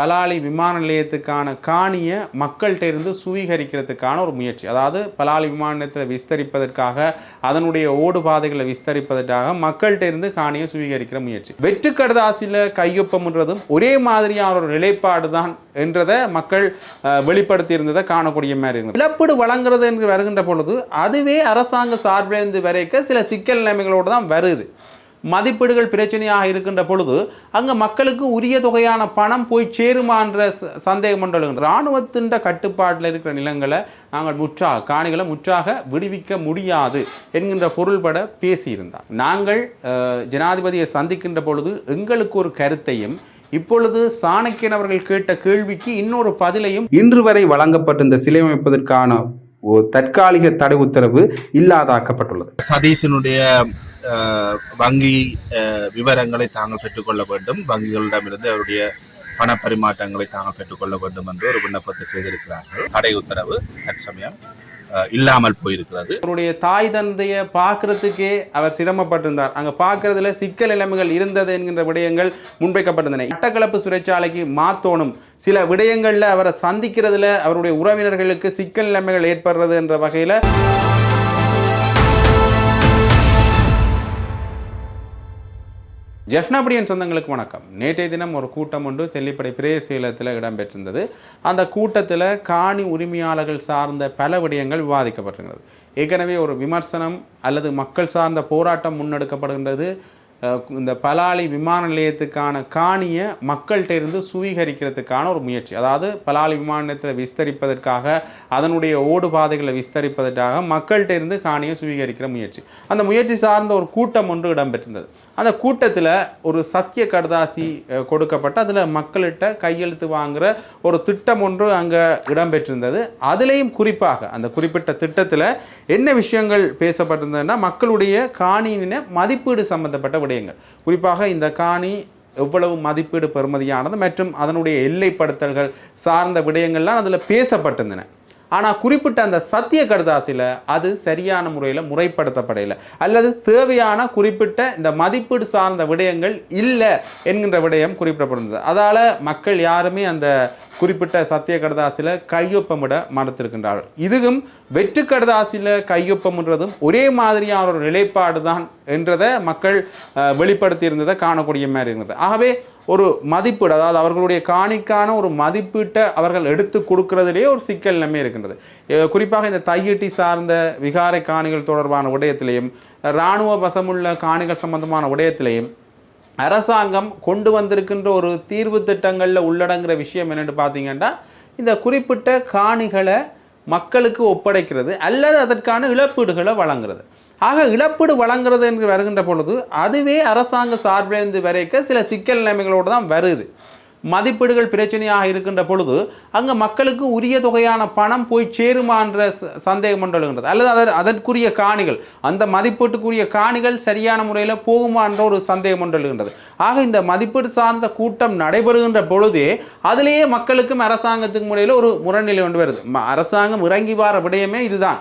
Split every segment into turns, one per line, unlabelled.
பலாலி விமான நிலையத்துக்கான காணியை மக்கள்கிட்ட இருந்து சுவீகரிக்கிறதுக்கான ஒரு முயற்சி. அதாவது பலாலி விமான நிலையத்தை விஸ்தரிப்பதற்காக, அதனுடைய ஓடு பாதைகளை விஸ்தரிப்பதற்காக மக்கள்கிட்ட இருந்து காணியை சுவீகரிக்கிற முயற்சி. வெற்று கடுதாசியில் கையொப்பம்ன்றதும் ஒரே மாதிரியான ஒரு நிலைப்பாடு தான் என்றதை மக்கள் வெளிப்படுத்தி இருந்ததை காணக்கூடிய மாதிரி இருந்தது. இழப்பீடு வழங்குறது என்று வருகின்ற பொழுது அதுவே அரசாங்க சார்பிலிருந்து வரைக்க சில சிக்கல் நிலைமைகளோடு தான் வருது. மதிப்பீடுகள் பிரச்சனையாக இருக்கின்ற பொழுது அங்கே மக்களுக்கு உரிய தொகையான பணம் போய் சேருமான்ற சந்தேகம் கொண்டு இராணுவத்தின் கட்டுப்பாட்டில் இருக்கிற நிலங்களை நாங்கள் காணிகளை முற்றாக விடுவிக்க முடியாது என்கின்ற பொருள்பட பேசியிருந்தார். நாங்கள் ஜனாதிபதியை சந்திக்கின்ற பொழுது எங்களுக்கு ஒரு கருத்தையும் இப்பொழுது சாணக்கியன் அவர்கள் கேட்ட கேள்விக்கு இன்னொரு பதிலையும் இன்று வரை வழங்கப்பட்டிருந்த சிலை அமைப்பதற்கான தற்காலிக தடை உத்தரவு இல்லாதாக்கப்பட்டுள்ளது.
சதீஷனுடைய வங்கி விவரங்களை தாங்கள் பெற்றுக்கொள்ள வேண்டும், வங்கிகளிடமிருந்து அவருடைய பண பரிமாற்றங்களை தாங்கள் பெற்றுக்கொள்ள வேண்டும் என்று ஒரு விண்ணப்பத்தை செய்திருக்கிறார்கள். தடை உத்தரவு தற்சமயம் இல்லாமல் போயிருக்கிறது.
அவருடைய தாய் தந்தையை பார்க்கறதுக்கே அவர் சிரமப்பட்டிருந்தார். அங்கே பார்க்கறதுல சிக்கல் நிலைமைகள் இருந்தது என்கின்ற விடயங்கள் முன்வைக்கப்பட்டிருந்தன. மட்டக்களப்பு சிறைச்சாலைக்கு மாத்தோணும், சில விடயங்களில் அவரை சந்திக்கிறதுல அவருடைய உறவினர்களுக்கு சிக்கல் நிலைமைகள் ஏற்படுறது என்ற வகையில் ஜெஃப்னபடியன் சொந்தங்களுக்கு வணக்கம். நேற்றைய தினம் ஒரு கூட்டம் ஒன்று தெல்லிப்படை பிரேசீலத்தில் இடம்பெற்றிருந்தது. அந்த கூட்டத்தில் காணி உரிமையாளர்கள் சார்ந்த பல விடயங்கள் விவாதிக்கப்பட்டிருக்கிறது. ஏற்கனவே ஒரு விமர்சனம் அல்லது மக்கள் சார்ந்த போராட்டம் முன்னெடுக்கப்படுகின்றது. இந்த பலாலி விமான நிலையத்துக்கான காணியை மக்கள்கிட்ட இருந்து சுவீகரிக்கிறதுக்கான ஒரு முயற்சி. அதாவது பலாலி விமான நிலையத்தை விஸ்தரிப்பதற்காக, அதனுடைய ஓடு பாதைகளை விஸ்தரிப்பதற்காக மக்கள்கிட்ட இருந்து காணியை சுவீகரிக்கிற முயற்சி. அந்த முயற்சி சார்ந்த ஒரு கூட்டம் ஒன்று இடம்பெற்றிருந்தது. அந்த கூட்டத்தில் ஒரு சத்திய கடுதாசி கொடுக்கப்பட்டு அதில் மக்கள்கிட்ட கையெழுத்து வாங்குகிற ஒரு திட்டம் ஒன்று அங்கே இடம்பெற்றிருந்தது. அதுலேயும் குறிப்பாக அந்த குறிப்பிட்ட திட்டத்தில் என்ன விஷயங்கள் பேசப்பட்டிருந்ததுன்னா, மக்களுடைய காணியின மதிப்பீடு சம்பந்தப்பட்ட விடயங்கள். குறிப்பாக இந்த காணி எவ்வளவு மதிப்பீடு பெறுமதியானது மற்றும் அதனுடைய எல்லைப்படுத்தல்கள் சார்ந்த விடயங்கள்லாம் அதில் பேசப்பட்டிருந்தன. ஆனால் குறிப்பிட்ட அந்த சத்திய கடுதாசியில் அது சரியான முறையில் முறைப்படுத்தப்படலை, அல்லது தேவையான குறிப்பிட்ட இந்த மதிப்பீடு சார்ந்த விடயங்கள் இல்லை என்கின்ற விடயம் குறிப்பிடப்படுகிறது. அதால் மக்கள் யாருமே அந்த குறிப்பிட்ட சத்திய கடுதாசியில் கையொப்பமிட மறுத்திருக்கின்றார்கள். இதுவும் வெற்று கடுதாசியில் கையொப்பம்ன்றதும் ஒரே மாதிரியான ஒரு நிலைப்பாடு தான் என்றதை மக்கள் வெளிப்படுத்தி இருந்ததை காணக்கூடிய மாதிரி இருந்தது. ஆகவே ஒரு மதிப்பீடு, அதாவது அவர்களுடைய காணிக்கான ஒரு மதிப்பீட்டை அவர்கள் எடுத்து கொடுக்கறதுலேயே ஒரு சிக்கல் நிலைமை இருக்கின்றது. குறிப்பாக இந்த தையீட்டி சார்ந்த விகாரை காணிகள் தொடர்பான விடயத்திலையும், இராணுவ வசமுள்ள காணிகள் சம்பந்தமான விடயத்திலையும் அரசாங்கம் கொண்டு வந்திருக்கின்ற ஒரு தீர்வு திட்டங்களில் உள்ளடங்குகிற விஷயம் என்னென்னு பார்த்தீங்கன்னா, இந்த குறிப்பிட்ட காணிகளை மக்களுக்கு ஒப்படைக்கிறது அல்லது அதற்கான இழப்பீடுகளை வழங்குறது. ஆக இழப்பீடு வழங்குறது என்று வருகின்ற பொழுது அதுவே அரசாங்க சார்பிலிருந்து வரைக்க சில சிக்கல் நிலைமைகளோடு தான் வருது. மதிப்பீடுகள் பிரச்சனையாக இருக்கின்ற பொழுது அங்கே மக்களுக்கு உரிய தொகையான பணம் போய் சேருமான்ற சந்தேகம் கொண்டு அல்லது அதற்குரிய காணிகள், அந்த மதிப்பீட்டுக்குரிய காணிகள் சரியான முறையில் போகுமான்ற ஒரு சந்தேகம் கொண்டு. ஆக இந்த மதிப்பீடு சார்ந்த கூட்டம் நடைபெறுகின்ற பொழுதே அதிலேயே மக்களுக்கும் அரசாங்கத்துக்கு முறையில் ஒரு முரண்நிலை கொண்டு வருது. அரசாங்கம் இறங்கி வர விடயமே இதுதான்,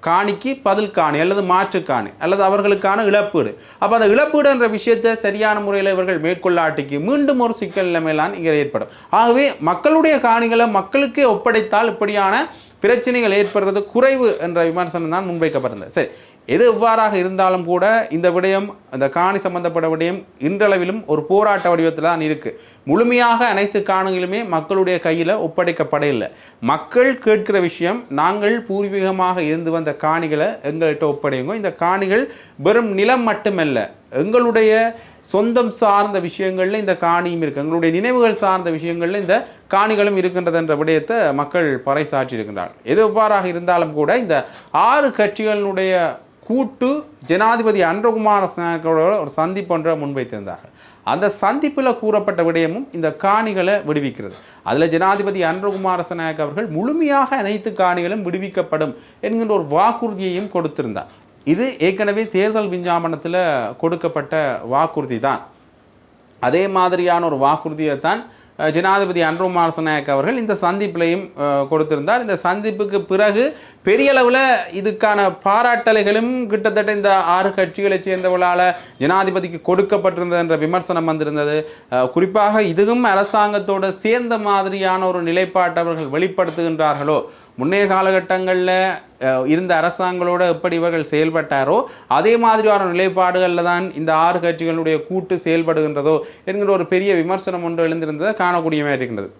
காணிக்கு பதில் காணி அல்லது மாற்று காணி அல்லது அவர்களுக்கான இழப்பீடு. அப்போ அந்த இழப்பீடு என்ற விஷயத்தை சரியான முறையில் இவர்கள் மேற்கொள்ளாட்டிக்கு மீண்டும் ஒரு சிக்கல் நிலைமையிலான் இங்கே ஏற்படும். ஆகவே மக்களுடைய காணிகளை மக்களுக்கே ஒப்படைத்தால் இப்படியான பிரச்சனைகள் ஏற்படுறது குறைவு என்ற விமர்சனம் தான் முன்வைக்கப்பட்டிருந்தது. சரி, எது எவ்வாறாக இருந்தாலும் கூட இந்த விடயம், இந்த காணி சம்பந்தப்பட்ட விடயம் இன்றளவிலும் ஒரு போராட்ட வடிவத்தில் தான் இருக்குது. முழுமையாக அனைத்து காணிகளுமே மக்களுடைய கையில் ஒப்படைக்கப்படவில்லை. மக்கள் கேட்கிற விஷயம், நாங்கள் பூர்வீகமாக இருந்து வந்த காணிகளை எங்கள்கிட்ட ஒப்படைங்க. இந்த காணிகள் வெறும் நிலம் மட்டுமல்ல, எங்களுடைய சொந்தம் சார்ந்த விஷயங்களில் இந்த காணியும் இருக்குது, எங்களுடைய நினைவுகள் சார்ந்த விஷயங்களில் இந்த காணிகளும் இருக்கின்றது என்ற விடயத்தை மக்கள் பறைசாற்றி இருக்கின்றார்கள். எது எவ்வாறாக இருந்தாலும் கூட இந்த 6 கட்சிகளினுடைய கூட்டு ஜனாதிபதி அன்றகுமார ஒரு சந்திப்பு ஒன்றை முன்வைத்திருந்தார்கள். அந்த சந்திப்பில் கூறப்பட்ட விடயமும் இந்த காணிகளை விடுவிக்கிறது. அதில் ஜனாதிபதி அன்றகுமார நாயக் அவர்கள் முழுமையாக அனைத்து காணிகளும் விடுவிக்கப்படும் என்கின்ற ஒரு வாக்குறுதியையும் கொடுத்திருந்தார். இது ஏற்கனவே தேர்தல் விஞ்ஞாபனத்தில் கொடுக்கப்பட்ட வாக்குறுதி தான். அதே மாதிரியான ஒரு வாக்குறுதியை தான் ஜனாதிபதி அன்ருகுமார் திசாநாயக்க அவர்கள் இந்த சந்திப்பிலையும் கொடுத்திருந்தார். இந்த சந்திப்புக்கு பிறகு பெரிய அளவில் இதுக்கான பாராட்டலைகளும் கிட்டத்தட்ட இந்த 6 கட்சிகளைச் சேர்ந்தவர்களால் ஜனாதிபதிக்கு கொடுக்கப்பட்டிருந்தது என்ற விமர்சனம் வந்திருந்தது. குறிப்பாக இதுவும் அரசாங்கத்தோடு சேர்ந்த மாதிரியான ஒரு நிலைப்பாட்டை அவர்கள் வெளிப்படுத்துகின்றார்களோ, முன்னைய காலகட்டங்களில் இருந்த அரசாங்களோடு எப்படி இவர்கள் செயல்பட்டாரோ அதே மாதிரியான நிலைப்பாடுகளில் தான் இந்த 6 கட்சிகளுடைய கூட்டு செயல்படுகின்றதோ என்கிற ஒரு பெரிய விமர்சனம் ஒன்று எழுந்திருந்ததை காணக்கூடிய மாதிரி இருக்கின்றது.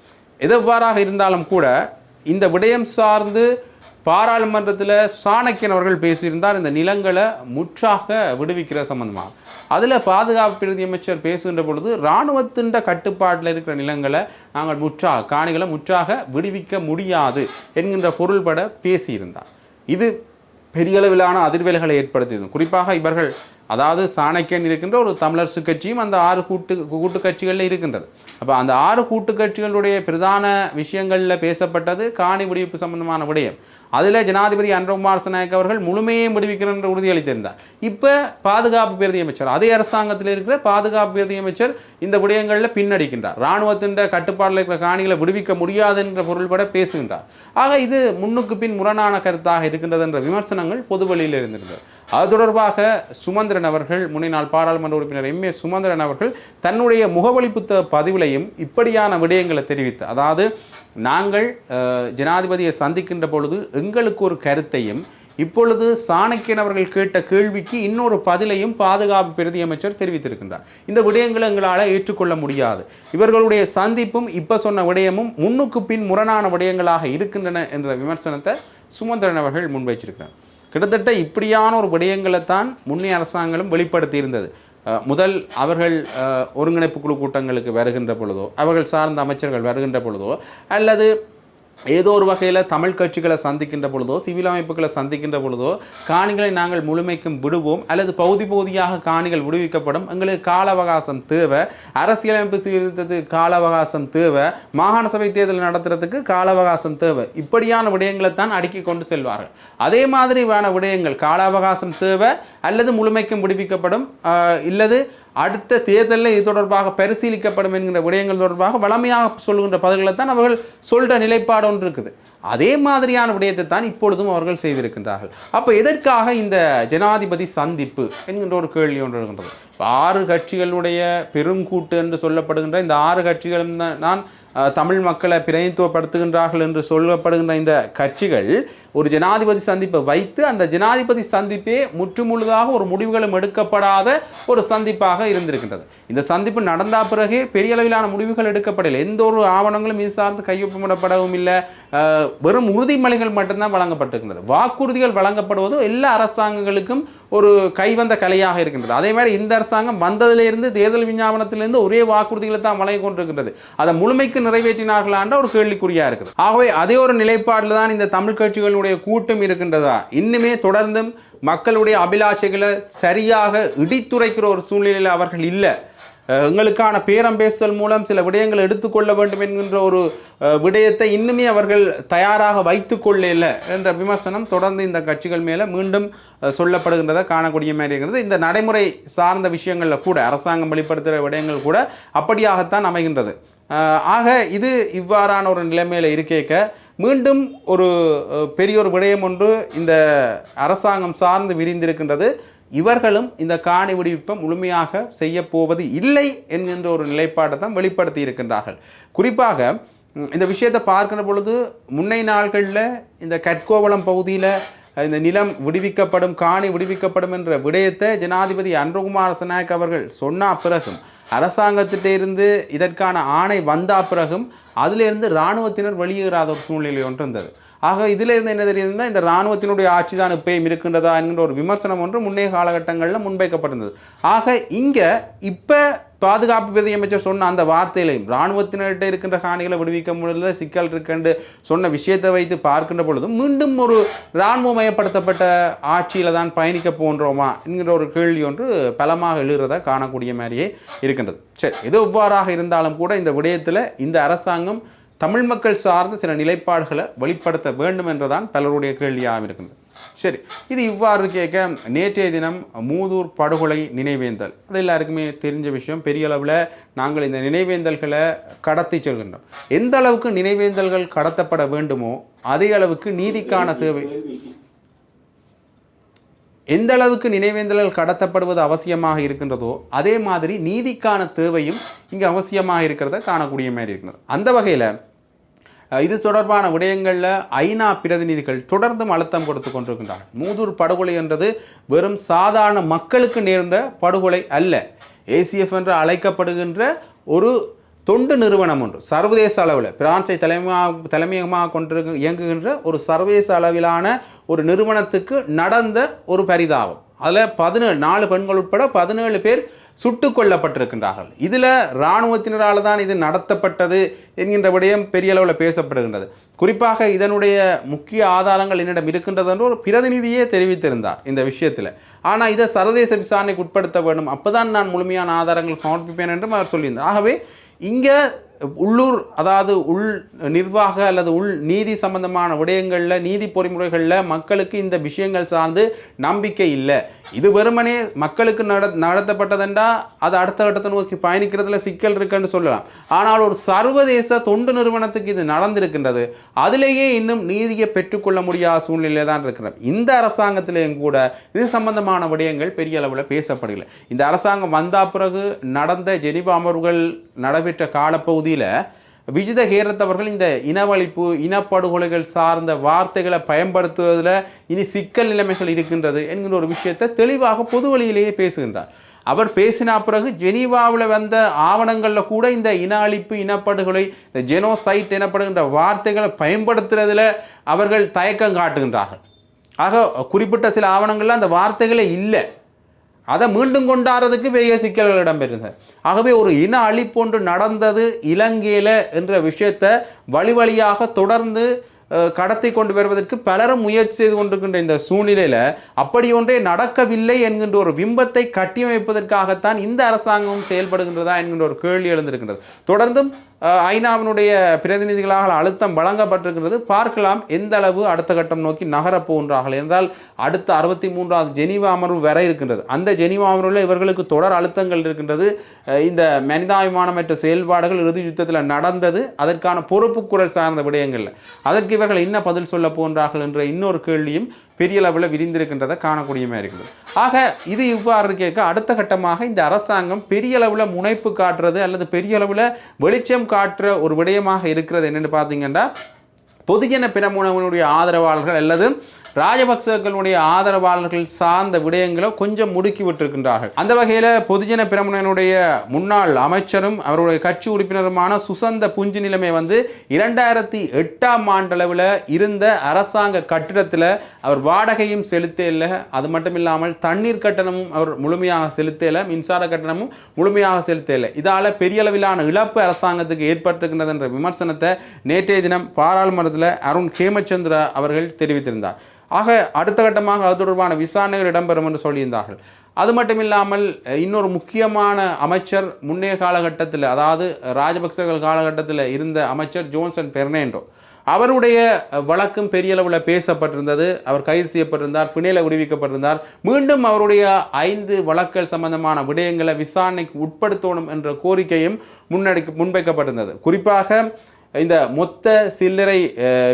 எவ்வாறாக இருந்தாலும் கூட இந்த விடயம் சார்ந்து பாராளுமன்றத்தில் சாணக்கியன் அவர்கள் பேசியிருந்தார் இந்த நிலங்களை முற்றாக விடுவிக்கிற சம்பந்தமாக. அதில் பாதுகாப்பு பிரதி அமைச்சர் பேசுகின்ற பொழுது இராணுவத்தின் கட்டுப்பாட்டில் இருக்கிற நிலங்களை நாங்கள் காணிகளை முற்றாக விடுவிக்க முடியாது என்கின்ற பொருள்பட பேசியிருந்தார். இது பெரிய அளவிலான அதிர்வலைகளை ஏற்படுத்தியது. குறிப்பாக இவர்கள் அதாவது சாணக்கியன் இருக்கின்ற ஒரு தமிழரசு கட்சியும் அந்த 6 கூட்டு கட்சிகளில் இருக்கின்றது. அப்போ அந்த 6 கூட்டு கட்சிகளுடைய பிரதான விஷயங்களில் பேசப்பட்டது காணி விடுவிப்பு சம்பந்தமான விடயம். அதில் ஜனாதிபதி அன்ருகுமார் திசாநாயக்க அவர்கள் முழுமையும் விடுவிக்கிறேன் என்று உறுதியளித்திருந்தார். இப்போ பாதுகாப்பு பிரதி அமைச்சர், அதே அரசாங்கத்தில் இருக்கிற பாதுகாப்பு பிரதி அமைச்சர் இந்த விடயங்களில் பின்னடிக்கின்றார். இராணுவத்தின் கட்டுப்பாட்டில் இருக்கிற காணிகளை விடுவிக்க முடியாது என்ற பொருள்பட பேசுகின்றார். ஆக இது முன்னுக்கு பின் முரணான கருத்தாக இருக்கின்றது என்ற விமர்சனங்கள் பொதுவெளியில் இருந்திருந்தது. அது தொடர்பாக சுமந்திரன் அவர்கள், முன்னாள் பாராளுமன்ற உறுப்பினர் MA சுமந்திரன் அவர்கள் தன்னுடைய முகவலி புத்தக பதிவிலையும் இப்படியான விடயங்களை தெரிவித்து, அதாவது நாங்கள் ஜனாதிபதியை சந்திக்கின்ற பொழுது எங்களுக்கு ஒரு கருத்தையும் இப்பொழுது சாணக்கியன் அவர்கள் கேட்ட கேள்விக்கு இன்னொரு பதிலையும் பாதுகாப்பு பிரதி அமைச்சர் தெரிவித்திருக்கின்றார். இந்த விடயங்களை எங்களால் ஏற்றுக்கொள்ள முடியாது, இவர்களுடைய சந்திப்பும் இப்போ சொன்ன விடயமும் முன்னுக்கு பின் முரணான விடயங்களாக இருக்கின்றன என்ற விமர்சனத்தை சுமந்திரன் அவர்கள் முன்வைச்சிருக்கிறார். கிட்டத்தட்ட இப்படியான ஒரு விடயங்களை தான் முன்னைய அரசாங்கம் வெளிப்படுத்தி இருந்தது. முதல் அவர்கள் ஒருங்கிணைப்பு குழு கூட்டங்களுக்கு வருகின்ற பொழுதோ, அவர்கள் சார்ந்த அமைச்சர்கள் வருகின்ற பொழுதோ, அல்லது ஏதோ ஒரு வகையில் தமிழ் கட்சிகளை சந்திக்கின்ற பொழுதோ, சிவில் அமைப்புகளை சந்திக்கின்ற பொழுதோ காணிகளை நாங்கள் முழுமைக்கும் விடுவோம் அல்லது பகுதியாக காணிகள் விடுவிக்கப்படும், எங்களுக்கு கால அவகாசம் தேவை, அரசியலமைப்பு சீர்திருத்தத்துக்கு கால அவகாசம் தேவை, மாகாண சபை தேர்தல் நடத்துறதுக்கு கால அவகாசம் தேவை, இப்படியான விடயங்களை தான் அடுக்கி கொண்டு செல்வார்கள். அதே மாதிரியான விடயங்கள் கால அவகாசம் தேவை அல்லது முழுமைக்கும் விடுவிக்கப்படும் இல்லது அடுத்த தேர்தலில் இது தொடர்பாக பரிசீலிக்கப்படும் என்கிற விடயங்கள் தொடர்பாக வளமையாக சொல்லுகின்ற பதில்களை தான் அவர்கள் சொல்கிற நிலைப்பாடு ஒன்று இருக்குது. அதே மாதிரியான விடயத்தை தான் இப்பொழுதும் அவர்கள் செய்திருக்கின்றார்கள். அப்போ எதற்காக இந்த ஜனாதிபதி சந்திப்பு என்கின்ற ஒரு கேள்வி ஒன்று இருக்கின்றது. 6 கட்சிகளுடைய பெருங்கூட்டு என்று சொல்லப்படுகின்ற இந்த 6 கட்சிகளும் தான் தமிழ் மக்களை பிரதிநிதித்துவப்படுத்துகின்றார்கள் என்று சொல்லப்படுகின்ற இந்த கட்சிகள் ஒரு ஜனாதிபதி சந்திப்பை வைத்து அந்த ஜனாதிபதி சந்திப்பே முற்றுமுழுதாக ஒரு முடிவுகளும் எடுக்கப்படாத ஒரு சந்திப்பாக இருந்திருக்கின்றது. இந்த சந்திப்பு நடந்த பிறகு பெரிய அளவிலான முடிவுகள் எடுக்கப்படவில்லை, எந்த ஒரு ஆவணங்களும் இது சார்ந்து கையொப்பமிடப்படவும் இல்லை, வெறும் உறுதிமொழிகள் மட்டும்தான் வழங்கப்பட்டிருக்கின்றது. வாக்குறுதிகள் வழங்கப்படுவது எல்லா அரசாங்கங்களுக்கும் ஒரு கைவந்த கலையாக இருக்கின்றது. அதே மாதிரி இந்த அரசாங்கம் வந்ததிலிருந்து தேர்தல் விஞ்ஞாபனத்திலிருந்து ஒரே வாக்குறுதிகளை தான் வழங்கி கொண்டிருக்கின்றது. அதை முழுமைக்கு நிறைவேற்றினார்களான்ற ஒரு கேள்விக்குறியா இருக்குது. ஆகவே அதே ஒரு நிலைப்பாட்டில் தான் இந்த தமிழ் கட்சிகளுடைய கூட்டம் இருக்கின்றதா, இன்னுமே தொடர்ந்தும் மக்களுடைய அபிலாஷைகளை சரியாக இடித்துரைக்கிற ஒரு சூழ்நிலையில் அவர்கள் இல்லை. எங்களுக்கான பேரம் பேசுதல் மூலம் சில விடயங்களை எடுத்துக்கொள்ள வேண்டும் என்கின்ற ஒரு விடயத்தை இன்னுமே அவர்கள் தயாராக வைத்துக்கொள்ளல என்ற விமர்சனம் தொடர்ந்து இந்த கட்சிகள் மேலே மீண்டும் சொல்லப்படுகின்றதை காணக்கூடிய மாதிரி இருக்கிறது. இந்த நடைமுறை சார்ந்த விஷயங்களில் கூட அரசாங்கம் வெளிப்படுத்துகிற விடயங்கள் கூட அப்படியாகத்தான் அமைகின்றது. ஆக இது இவ்வாறான ஒரு நிலைமையில் இருக்கேக்க மீண்டும் ஒரு பெரிய ஒரு விடயம் ஒன்று இந்த அரசாங்கம் சார்ந்து விரிந்திருக்கின்றது. இவர்களும் இந்த காணி விடுவிப்பை முழுமையாக செய்ய போவது இல்லை என்கின்ற ஒரு நிலைப்பாட்டை தான் வெளிப்படுத்தி இருக்கின்றார்கள். குறிப்பாக இந்த விஷயத்தை பார்க்கிற பொழுது முன்னை நாள்களில் இந்த கட்கோவளம் பகுதியில் இந்த நிலம் விடுவிக்கப்படும், காணி விடுவிக்கப்படும் என்ற விடயத்தை ஜனாதிபதி அன்ருகுமார் திசாநாயக்க அவர்கள் சொன்ன பிறகும், அரசாங்கத்திட்ட இருந்து இதற்கான ஆணை வந்த பிறகும் அதிலிருந்து இராணுவத்தினர் வெளியேறாத ஒரு சூழ்நிலை ஒன்று இருந்தது. ஆக இதில் இருந்து என்ன தெரியுதுன்னா, இந்த இராணுவத்தினுடைய ஆட்சி தான் இப்பயும் இருக்கின்றதா என்கின்ற ஒரு விமர்சனம் ஒன்று முன்னைய காலகட்டங்களில் முன்வைக்கப்பட்டிருந்தது. ஆக இங்கே இப்போ பாதுகாப்பு பிரதி அமைச்சர் சொன்ன அந்த வார்த்தையிலையும் இராணுவத்தினர்கிட்ட இருக்கின்ற காணிகளை விடுவிக்க முடியல, சிக்கல் இருக்குன்னு சொன்ன விஷயத்தை வைத்து பார்க்கின்ற பொழுதும் மீண்டும் ஒரு இராணுவமயப்படுத்தப்பட்ட ஆட்சியில் தான் பயணிக்க போன்றோமா என்கிற ஒரு கேள்வி ஒன்று பலமாக எழுகிறத காணக்கூடிய மாதிரியே இருக்கின்றது. சரி, எது எவ்வாறாக இருந்தாலும் கூட இந்த விடயத்தில் இந்த அரசாங்கம் தமிழ் மக்கள் சார்ந்த சில நிலைப்பாடுகளை வெளிப்படுத்த வேண்டும் என்றுதான் பலருடைய கேள்வியாக இருக்கின்றது. சரி, இது இவ்வாறு கேட்க நேற்றைய தினம் மூதூர் படுகொலை நினைவேந்தல் அது எல்லாருக்குமே தெரிஞ்ச விஷயம். பெரிய அளவில் நாங்கள் இந்த நினைவேந்தல்களை கடத்தி செல்கின்றோம். எந்த அளவுக்கு நினைவேந்தல்கள் கடத்தப்பட வேண்டுமோ அதே அளவுக்கு நீதிக்கான தேவை, எந்த அளவுக்கு நினைவேந்தல்கள் கடத்தப்படுவது அவசியமாக இருக்கின்றதோ அதே மாதிரி நீதிக்கான தேவையும் இங்கே அவசியமாக இருக்கிறத காணக்கூடிய மாதிரி இருக்கிறது. அந்த வகையில் இது தொடர்பான விடயங்களில் ஐநா பிரதிநிதிகள் தொடர்ந்தும் அழுத்தம் கொடுத்து கொண்டிருக்கின்றார்கள். மூதூர் படுகொலை என்றது வெறும் சாதாரண மக்களுக்கு நேர்ந்த படுகொலை அல்ல. ஏசிஎஃப் என்று அழைக்கப்படுகின்ற ஒரு தொண்டு நிறுவனம் ஒன்று சர்வதேச அளவில் பிரான்சை தலைமையகமாக கொண்டு இயங்குகின்ற ஒரு சர்வதேச அளவிலான ஒரு நிறுவனத்துக்கு நடந்த ஒரு பரிதாபம். அதில் 4 பெண்கள் உட்பட 17 பேர் சுட்டு கொல்லப்பட்டிருக்கின்றார்கள். இதில் இராணுவத்தினரால் தான் இது நடத்தப்பட்டது என்கின்ற விடயம் பெரிய அளவில் பேசப்படுகின்றது. குறிப்பாக இதனுடைய முக்கிய ஆதாரங்கள் என்னிடம் இருக்கின்றது என்று ஒரு பிரதிநிதியே தெரிவித்திருந்தார் இந்த விஷயத்தில். ஆனால் இதை சர்வதேச விசாரணைக்கு உட்படுத்த வேண்டும், அப்போதான் நான் முழுமையான ஆதாரங்கள் சமர்ப்பிப்பேன் என்றும் அவர் சொல்லியிருந்தார். ஆகவே இங்கே உள்ளூர், அதாவது உள் நிர்வாக அல்லது உள் நீதி சம்பந்தமான விடயங்களில், நீதி பொறிமுறைகளில் மக்களுக்கு இந்த விஷயங்கள் சார்ந்து நம்பிக்கை இல்லை. இது வெறுமனே மக்களுக்கு நடத்தப்பட்டதென்றா அது அடுத்த கட்டத்தை நோக்கி பயணிக்கிறதுல சிக்கல் இருக்குன்னு சொல்லலாம். ஆனால் ஒரு சர்வதேச தொண்டு நிறுவனத்துக்கு இது நடந்திருக்கின்றது, அதிலேயே இன்னும் நீதியை பெற்றுக்கொள்ள முடியாத சூழ்நிலை தான் இருக்கிறது. இந்த அரசாங்கத்திலேயும் கூட இது சம்பந்தமான விடயங்கள் பெரிய அளவில் பேசப்படவில்லை. இந்த அரசாங்கம் வந்த பிறகு நடந்த ஜெனீவா அமர்வுகள் நடைபெற்ற காலப்பகுதி விஜித ஹேரத் அவர்கள் இந்த இனவழிப்பு, இனப்படுகொலைகள் சார்ந்த வார்த்தைகளை பயன்படுத்துவதில் இனி சிக்கல் நிலைமைகள் இருக்கின்றது என்கிற ஒரு விஷயத்தை தெளிவாக பொது வழியிலேயே பேசுகின்றார். அவர் பேசின பிறகு ஜெனீவாவில் வந்த ஆவணங்களில் கூட இந்த இன அழிப்பு, இனப்படுகொலை, இந்த ஜெனோசைட் எனப்படுகின்ற வார்த்தைகளை பயன்படுத்துறதுல அவர்கள் தயக்கம் காட்டுகின்றார்கள். ஆக குறிப்பிட்ட சில ஆவணங்கள்ல அந்த வார்த்தைகளே இல்லை. அதை மீண்டும் கொண்டாடுறதுக்கு பெரிய சிக்கல்கள் இடம்பெறுகிறது. ஆகவே ஒரு இன அழிப்பொன்று நடந்தது இலங்கையில் என்ற விஷயத்தை வழியாக தொடர்ந்து கடத்தி கொண்டு வருவதற்கு பலரும் முயற்சி செய்து கொண்டிருக்கின்ற இந்த சூழ்நிலையில் அப்படி ஒன்றே நடக்கவில்லை என்கின்ற ஒரு பிம்பத்தை கட்டியமைப்பதற்காகத்தான் இந்த அரசாங்கம் செயல்படுகின்றதா என்கின்ற ஒரு கேள்வி எழுந்திருக்கின்றது. தொடர்ந்தும் ஐநாவினுடைய பிரதிநிதிகளால் அழுத்தம் வழங்கப்பட்டிருக்கிறது. பார்க்கலாம் எந்த அளவு அடுத்த கட்டம் நோக்கி நகரப் போகின்றார்கள் என்றால் அடுத்த 63வது ஜெனீவா அமர்வு வர இருக்கின்றது. அந்த ஜெனீவா அமர்வில் இவர்களுக்கு தொடர் அழுத்தங்கள் இருக்கின்றது. இந்த மனிதாபிமானமற்ற செயல்பாடுகள் இறுதி யுத்தத்தில் நடந்தது, அதற்கான பொறுப்பு குரல் சார்ந்த விடயங்கள், அதற்கு இவர்கள் என்ன பதில் சொல்ல போகின்றார்கள் என்ற இன்னொரு கேள்வியும் பெரிய அளவில் விரிந்திருக்கின்றதை காணக்கூடியமாக இருக்குது. ஆக இது இவ்வாறு கேட்க அடுத்த கட்டமாக இந்த அரசாங்கம் பெரிய அளவில் முனைப்பு காட்டுறது அல்லது பெரிய அளவில் வெளிச்சம் காட்டுற ஒரு விடயமாக இருக்கிறது என்னென்னு பார்த்தீங்கன்னா, பொதுஜன பெரமுனவினுடைய ஆதரவாளர்கள் அல்லது ராஜபக்சர்களுடைய ஆதரவாளர்கள் சார்ந்த விடயங்களை கொஞ்சம் முடுக்கி விட்டிருக்கின்றார்கள். அந்த வகையில் பொதுஜன பெரமுனனுடைய முன்னாள் அமைச்சரும் அவருடைய கட்சி உறுப்பினருமான சுசந்த புஞ்சு நிலைமை 2008ஆம் ஆண்டளவில் இருந்த அரசாங்க கட்டிடத்தில் அவர் வாடகையும் செலுத்த இல்லை. அது மட்டும் இல்லாமல் தண்ணீர் கட்டணமும் அவர் முழுமையாக செலுத்த இல்லை, மின்சார கட்டணமும் முழுமையாக செலுத்த இல்லை. இதால் பெரிய அளவிலான இழப்பு அரசாங்கத்துக்கு ஏற்பட்டிருக்கின்றது என்ற விமர்சனத்தை நேற்றைய தினம் பாராளுமன்றத்தில் அருண் ஹேமச்சந்திர அவர்கள் தெரிவித்திருந்தார். ஆக அடுத்த கட்டமாக அது தொடர்பான விசாரணைகள் இடம்பெறும் என்று சொல்லியிருந்தார்கள். அது மட்டும் இல்லாமல் இன்னொரு முக்கியமான அமைச்சர் முன்னைய காலகட்டத்தில், அதாவது ராஜபக்சர்கள் காலகட்டத்தில் இருந்த அமைச்சர் ஜோன்சன் பெர்னாண்டோ, அவருடைய வழக்கும் பெரிய அளவில் பேசப்பட்டிருந்தது. அவர் கைது செய்யப்பட்டிருந்தார், பிணையில் விடுவிக்கப்பட்டிருந்தார். மீண்டும் அவருடைய 5 வழக்குகள் சம்பந்தமான விடயங்களை விசாரணைக்கு உட்படுத்தணும் என்ற கோரிக்கையும் முன்வைக்கப்பட்டிருந்தது. குறிப்பாக இந்த மொத்த சில்லறை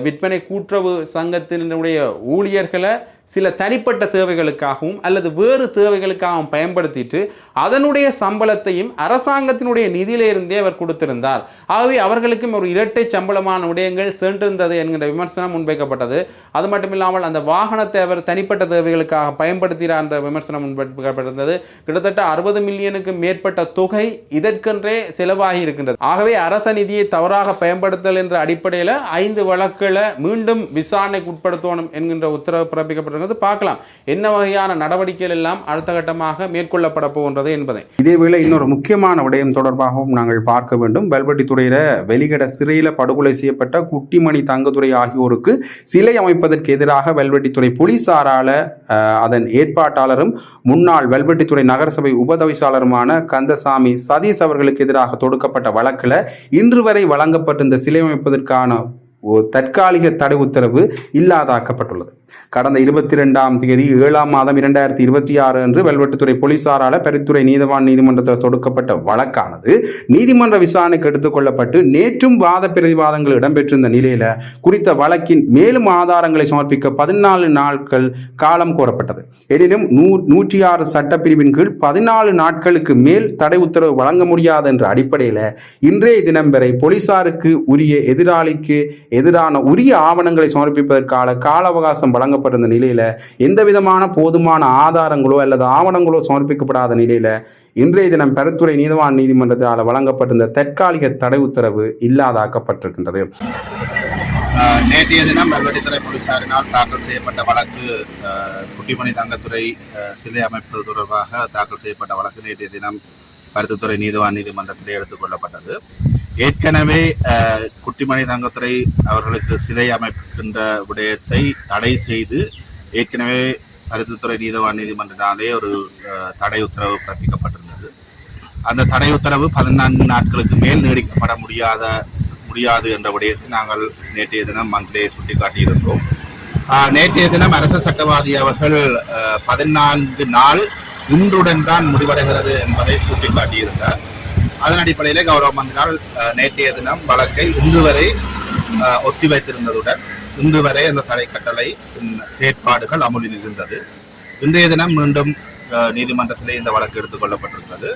விற்பனை கூட்டுறவு சங்கத்தினுடைய ஊழியர்களை சில தனிப்பட்ட தேவைகளுக்காகவும் அல்லது வேறு தேவைகளுக்காகவும் பயன்படுத்திட்டு அதனுடைய சம்பளத்தையும் அரசாங்கத்தினுடைய நிதியிலிருந்தே அவர் கொடுத்திருந்தார். ஆகவே அவர்களுக்கும் ஒரு இரட்டை சம்பளமான விடயங்கள் சென்றிருந்தது என்கிற விமர்சனம் முன்வைக்கப்பட்டது. அது மட்டும் இல்லாமல் அந்த வாகனத்தை அவர் தனிப்பட்ட தேவைகளுக்காக பயன்படுத்தினார் என்ற விமர்சனம் முன்வைக்கப்பட்டிருந்தது. கிட்டத்தட்ட 60 மில்லியனுக்கு மேற்பட்ட தொகை இதற்கென்றே செலவாகி இருக்கின்றது. ஆகவே அரச நிதியை தவறாக பயன்படுத்தல் என்ற அடிப்படையில் 5 வழக்குகளை மீண்டும் விசாரணைக்கு உட்படுத்தணும் என்கின்ற உத்தரவு பிறப்பிக்கப்பட்ட தெரிவிக்கப்பட்டிருக்கிறது. பார்க்கலாம் என்ன வகையான நடவடிக்கைகள் எல்லாம் அடுத்த கட்டமாக மேற்கொள்ளப்பட போகின்றது என்பதை. இதேவேளை இன்னொரு முக்கியமான விடயம் தொடர்பாகவும் நாங்கள் பார்க்க வேண்டும். வெல்வெட்டித்துறையில வெளிகட சிறையில் படுகொலை செய்யப்பட்ட குட்டிமணி தங்கத்துறை ஆகியோருக்கு சிலை அமைப்பதற்கு எதிராக வெல்வெட்டித்துறை போலீசாரால அதன் ஏற்பாட்டாளரும் முன்னாள் வெல்வெட்டித்துறை நகரசபை உபதவிசாளருமான கந்தசாமி சதீஷ் அவர்களுக்கு எதிராக தொடுக்கப்பட்ட வழக்கில் இன்று வரை வழங்கப்பட்டிருந்த சிலை அமைப்பதற்கான தற்காலிக தடை உத்தரவு இல்லாதாக்கப்பட்டுள்ளது. கடந்த 22ஆம் தேதி 7ஆம் மாதம் 2026 அன்று வெல்வெட்டித்துறை போலீசாரால் பரிந்துரை நீதவான் நீதிமன்றத்தில் தொடுக்கப்பட்ட வழக்கானது நீதிமன்ற விசாரணைக்கு எடுத்துக் கொள்ளப்பட்டு நேற்றும் வாத பிரதிவாதங்கள் இடம்பெற்றிருந்த நிலையில குறித்த வழக்கின் மேலும் ஆதாரங்களை சமர்ப்பிக்க 14 நாட்கள் காலம் கோரப்பட்டது. எனினும் 106 சட்டப்பிரிவின் கீழ் 14 நாட்களுக்கு மேல் தடை உத்தரவு வழங்க முடியாது என்ற அடிப்படையில் இன்றைய தினம் வரை போலீசாருக்கு உரிய எதிராளிக்கு எதிரான உரிய ஆவணங்களை சமர்ப்பிப்பதற்கான கால அவகாசம் வழங்கப்பட்டிருந்த நிலையில எந்த விதமான போதுமான ஆதாரங்களோ அல்லது ஆவணங்களோ சமர்ப்பிக்கப்படாத நிலையில இன்றைய தினம் பரிந்துரை நீதவான் நீதிமன்றத்தால் வழங்கப்பட்டிருந்த தற்காலிக தடை உத்தரவு இல்லாதாக்கப்பட்டிருக்கின்றது.
நேற்றைய தினம் வெல்வெட்டித்துறை போலீசாரினால் தாக்கல் செய்யப்பட்ட வழக்கு குட்டிமணி தங்கத்துறை சிலை அமைப்பது தொடர்பாக தாக்கல் செய்யப்பட்ட வழக்கு நேற்றைய தினம் பருத்தித்துறை நீதவான் நீதிமன்றத்தில் எடுத்துக் கொள்ளப்பட்டது. ஏற்கனவே குட்டிமணி தங்கத்துறை அவர்களுக்கு சிலை அமைக்கின்ற விடயத்தை தடை செய்து ஏற்கனவே பருத்தித்துறை நீதவான் நீதிமன்றத்தினாலே ஒரு தடை உத்தரவு பிறப்பிக்கப்பட்டிருந்தது. அந்த தடை உத்தரவு 14 நாட்களுக்கு மேல் நீடிக்கப்பட முடியாது என்ற விடயத்தை நாங்கள் நேற்றைய தினம் மங்களே சுட்டிக்காட்டியிருந்தோம். நேற்றைய தினம் அரச சட்டவாதி அவர்கள் 14 நாள் இன்றுடன் தான் முடிவடைகிறது என்பதை சுட்டிக்காட்டியிருந்தார். அதன் அடிப்படையிலே கௌரவ மன்றினால் நேற்றைய தினம் வழக்கை இன்று வரை ஒத்திவைத்திருந்ததுடன் இன்று வரை அந்த தடை கட்டளை செயற்பாடுகள் அமுலில் இருந்தது. இன்றைய தினம் மீண்டும் நீதிமன்றத்திலே இந்த வழக்கு எடுத்துக் கொள்ளப்பட்டிருக்கிறது.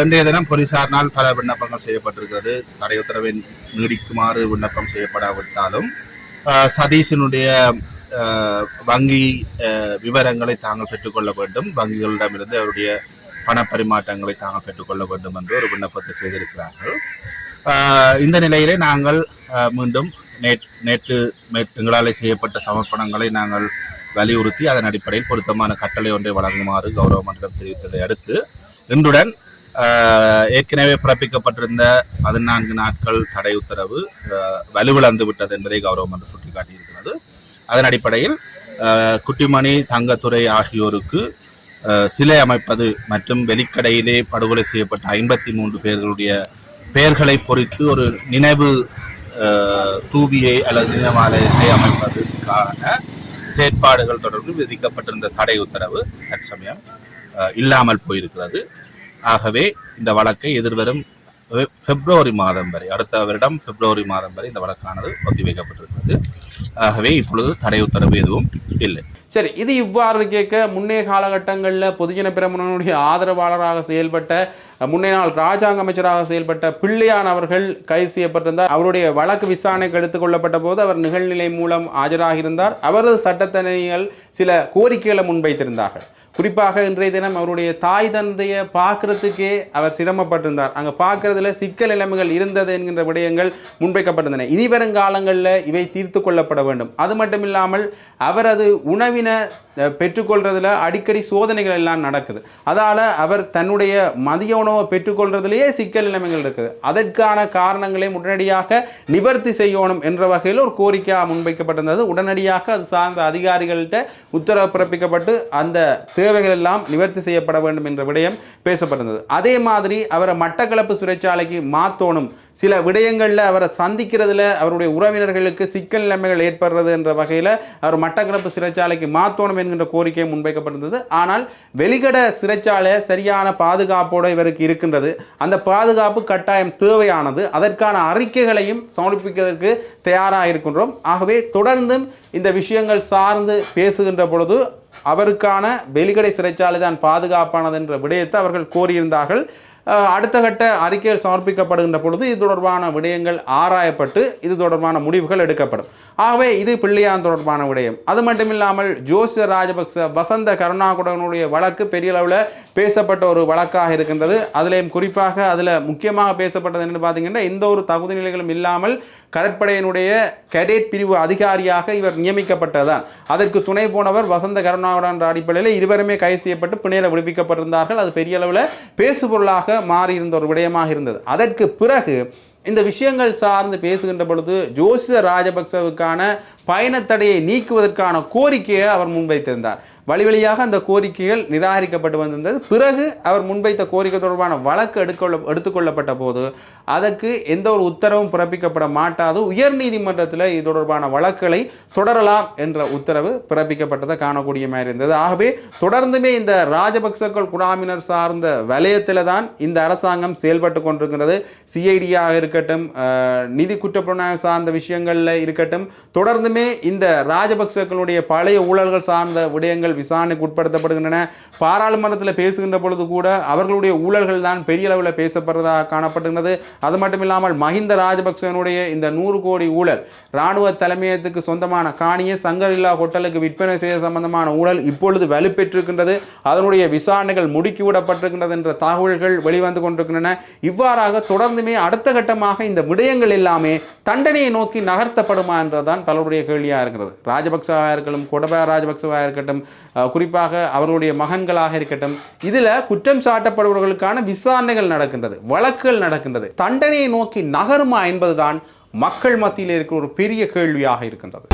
இன்றைய தினம் போலீசாரினால் பல விண்ணப்பங்கள் செய்யப்பட்டிருக்கிறது. தடை உத்தரவை நீடிக்குமாறு விண்ணப்பம் செய்யப்படாவிட்டாலும் சதீஷினுடைய வங்கி விவரங்களை தாங்கள் பெற்றுக்கொள்ள வேண்டும், வங்கிகளிடமிருந்து அவருடைய பணப்பரிமாற்றங்களை தாங்கள் பெற்றுக்கொள்ள வேண்டும் என்று ஒரு விண்ணப்பத்தை செய்திருக்கிறார்கள். இந்த நிலையிலே நாங்கள் மீண்டும் நேற்று எங்களால் செய்யப்பட்ட சமர்ப்பணங்களை நாங்கள் வலியுறுத்தி அதன் அடிப்படையில் பொருத்தமான கட்டளை ஒன்றை வழங்குமாறு கௌரவ மன்றம் தெரிவித்ததை அடுத்து இன்றுடன் ஏற்கனவே பிறப்பிக்கப்பட்டிருந்த 14 நாட்கள் தடை உத்தரவு வலுவிழந்து விட்டது என்பதை கௌரவ மன்றம் சுட்டிக்காட்டியிருக்கிறது. அதன் அடிப்படையில் குட்டிமணி தங்கத்துறை ஆகியோருக்கு சிலை அமைப்பது மற்றும் வெளிக்கடையிலே படுகொலை செய்யப்பட்ட 53 பேர்களுடைய பெயர்களை பொறித்து ஒரு நினைவு தூவியை அல்லது நினைவாலயத்தை அமைப்பதற்கான செயற்பாடுகள் தொடர்பில் விதிக்கப்பட்டிருந்த தடை உத்தரவு தற்சமயம் இல்லாமல் போயிருக்கிறது. ஆகவே இந்த வழக்கை எதிர்வரும் பிப்ரவரி மாதம் வரை, அடுத்த வருடம் பிப்ரவரி மாதம் வரை இந்த வழக்கானது ஒத்திவைக்கப்பட்டிருக்கிறது. ஆகவே இப்பொழுது தடை உத்தரவு எதுவும் இல்லை.
சரி, இது இவ்வாறு கேட்க முன்னைய காலகட்டங்களில் பொதுஜன பிரமுகனுடைய ஆதரவாளராக செயல்பட்ட முன்னைய நாள் ராஜாங்க அமைச்சராக செயல்பட்ட பிள்ளையான் அவர்கள் கைது செய்யப்பட்டிருந்தார். அவருடைய வழக்கு விசாரணைக்கு எடுத்துக் கொள்ளப்பட்ட போது அவர் நிகழ்நிலை மூலம் ஆஜராகியிருந்தார். அவரது சட்டத்தணிகள் சில கோரிக்கைகளை முன்வைத்திருந்தார்கள். குறிப்பாக இன்றைய தினம் அவருடைய தாய் தந்தையை பார்க்கறதுக்கே அவர் சிரமப்பட்டிருந்தார். அங்கே பார்க்கறதுல சிக்கல் நிலைமைகள் இருந்தது என்கின்ற விடயங்கள் முன்வைக்கப்பட்டிருந்தன. இனி வரும் காலங்களில் இவை தீர்த்து கொள்ளப்பட வேண்டும். அது மட்டும் இல்லாமல் அவரது உணவினை பெற்றுக்கொள்றதுல அடிக்கடி சோதனைகள் எல்லாம் நடக்குது. அதால் அவர் தன்னுடைய மதிய உணவை பெற்றுக்கொள்றதுலேயே சிக்கல் நிலைமைகள் இருக்குது. அதற்கான காரணங்களை உடனடியாக நிவர்த்தி செய்யணும் என்ற வகையில் ஒரு கோரிக்கையாக முன்வைக்கப்பட்டிருந்தது. உடனடியாக அது சார்ந்த அதிகாரிகள்கிட்ட உத்தரவு பிறப்பிக்கப்பட்டு அந்த தேவைகள் எல்லாம் நிவர்த்தி செய்யப்பட வேண்டும் என்ற விடயம் பேசப்பட்டிருந்தது. அதே மாதிரி அவரை மட்டக்களப்பு சிறைச்சாலைக்கு மாற்றணும், சில விடயங்களில் அவரை சந்திக்கிறதுல அவருடைய உறவினர்களுக்கு சிக்கல் நிலைமைகள் ஏற்படுறது என்ற வகையில் அவர் மட்டக்களப்பு சிறைச்சாலைக்கு மாற்றணும் என்கின்ற கோரிக்கை முன்வைக்கப்பட்டிருந்தது. ஆனால் வெளிகட சிறைச்சாலை சரியான பாதுகாப்போடு இவருக்கு இருக்கின்றது. அந்த பாதுகாப்பு கட்டாயம் தேவையானது. அதற்கான அறிக்கைகளையும் சமர்ப்பிப்பதற்கு தயாராக இருக்கின்றோம். ஆகவே தொடர்ந்தும் இந்த விஷயங்கள் சார்ந்து பேசுகின்ற பொழுது அவருக்கான வெளிக்கடை சிறைச்சாலை தான் பாதுகாப்பானது என்ற விடயத்தை அவர்கள் கோரியிருந்தார்கள். அடுத்த கட்ட அறிக்கைகள் சமர்ப்பிக்கப்படுகின்ற பொழுது இது தொடர்பான விடயங்கள் ஆராயப்பட்டு இது தொடர்பான முடிவுகள் எடுக்கப்படும். ஆகவே இது பிள்ளையான் தொடர்பான விடயம். அது மட்டும் இல்லாமல் ஜோசிய ராஜபக்ச வசந்த கருணாகுடனுடைய வழக்கு பெரிய அளவில் பேசப்பட்ட ஒரு வழக்காக இருக்கின்றது. அதிலேயும் குறிப்பாக அதில் முக்கியமாக பேசப்பட்டது என்று பார்த்தீங்கன்னா எந்த ஒரு தகுதி நிலைகளும் இல்லாமல் கடற்படையினுடைய கேடேட் பிரிவு அதிகாரியாக இவர் நியமிக்கப்பட்டதான். அதற்கு துணை போனவர் வசந்த கருணாகரன் என்ற அடிப்படையில் இருவருமே கைது செய்யப்பட்டு பிணையில் விடுவிக்கப்பட்டிருந்தார்கள். அது பெரிய அளவில் பேசுபொருளாக மாறியிருந்த ஒரு விடயமாக இருந்தது. அதற்கு பிறகு இந்த விஷயங்கள் சார்ந்து பேசுகின்ற பொழுது ஜோசித ராஜபக்சவுக்கான பயணத்தடையை நீக்குவதற்கான கோரிக்கையை அவர் முன்வைத்திருந்தார். வழியாக அந்த கோரிக்கைகள் நிராகரிக்கப்பட்டு வந்திருந்தது. பிறகு அவர் முன்வைத்த கோரிக்கை தொடர்பான வழக்கு எடுத்துக்கொள்ளப்பட்ட போது அதற்கு எந்த ஒரு உத்தரவும் பிறப்பிக்கப்பட மாட்டாது. உயர்நீதிமன்றத்தில் இது தொடர்பான வழக்குகளை தொடரலாம் என்ற உத்தரவு பிறப்பிக்கப்பட்டதை காணக்கூடிய மாதிரி இருந்தது. ஆகவே தொடர்ந்துமே இந்த ராஜபக்சர்கள் குழாமினர் சார்ந்த வலயத்தில் தான் இந்த அரசாங்கம் செயல்பட்டு கொண்டிருக்கிறது. சிஐடியாக இருக்கட்டும், நிதி குற்றப்புலனாய்வு சார்ந்த விஷயங்களில் இருக்கட்டும், தொடர்ந்துமே இந்த ராஜபக்சர்களுடைய பழைய ஊழல்கள் சார்ந்த விடயங்கள் விசாரணைக்கு உட்படுத்தப்படுகின்றன. பாராளுமன்றத்தில் பேசுகின்ற பொழுது கூட அவர்களுடைய ஊழல்கள் தான் பெரிய அளவில் பேசப்படுறதாக காணப்படுகிறது. அது மட்டும் இல்லாமல் மஹிந்த ராஜபக்சனுடைய இந்த 100 கோடி ஊழல், இராணுவ தலைமையகத்துக்கு சொந்தமான காணியை சங்கரில்லா ஹோட்டலுக்கு விற்பனை செய்ய சம்பந்தமான ஊழல் இப்பொழுது வலுப்பெற்றிருக்கின்றது. அதனுடைய விசாரணைகள் முடுக்கிவிடப்பட்டிருக்கின்றது என்ற தகவல்கள் வெளிவந்து கொண்டிருக்கின்றன. இவ்வாறாக தொடர்ந்துமே அடுத்த கட்டமாக இந்த விடயங்கள் எல்லாமே தண்டனையை நோக்கி நகர்த்தப்படுமா என்றுதான் பலருடைய கேள்வியாக இருக்கிறது. ராஜபக்சவாக இருக்கட்டும், கோடபாய ராஜபக்சவாக இருக்கட்டும், குறிப்பாக அவர்களுடைய மகன்களாக இருக்கட்டும், இதுல குற்றம் சாட்டப்படுபவர்களுக்கான விசாரணைகள் நடக்கின்றது, வழக்குகள் நடக்கின்றது. தண்டனையை நோக்கி நகருமா என்பதுதான் மக்கள் மத்தியில் இருக்கிற ஒரு பெரிய கேள்வியாக இருக்கின்றது.